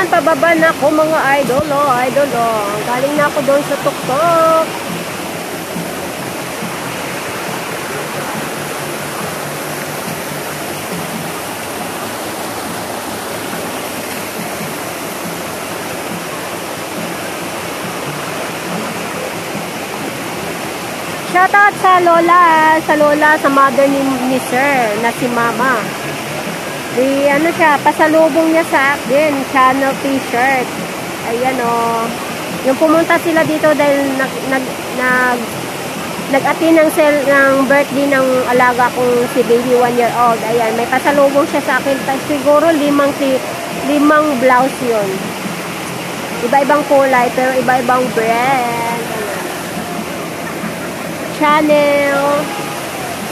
Ayan, pababa na ako mga idol, idol. Galing na ako doon sa tuktok. Shoutout sa lola, sa mother ni Sir, na si Mama. Ano siya, pasalubong niya sa akin, channel t-shirt. Ayan o. Yung pumunta sila dito dahil nag-attend ng birthday ng alaga kong si baby 1 year old. Ayan, may pasalubong siya sa akin. Siguro limang blouse yun. Iba-ibang kulay, pero iba-ibang brand. Channel.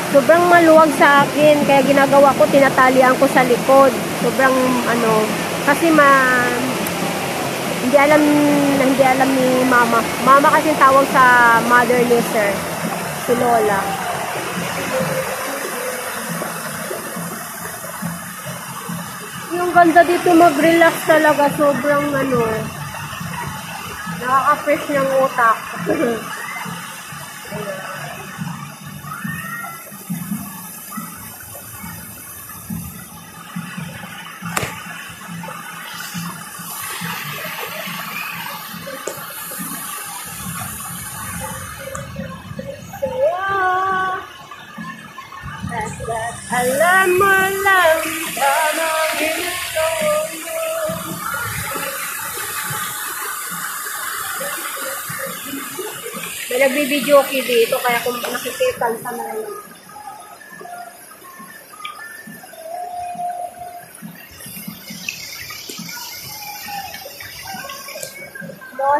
Sobrang maluwag sa akin, kaya ginagawa ko, tinatalian ko sa likod. Sobrang kasi hindi alam ni Mama. Mama kasi tawag sa mother ni Sir, si Lola. Yung ganda dito mag-relax talaga, sobrang nakaka-fresh ng utak. Alam mo lang tamang ito. May nagbibideo ko dito, kaya kung nakikitan sa mga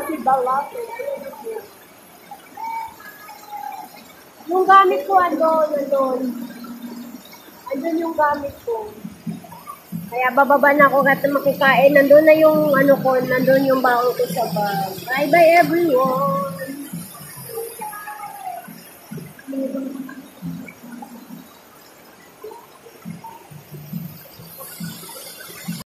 si Balato. Yung gamit ko andun yung gamit ko. Kaya bababa na ako kahit makikain. Nandun na yung nandun yung baon ko sa bag. Bye bye everyone.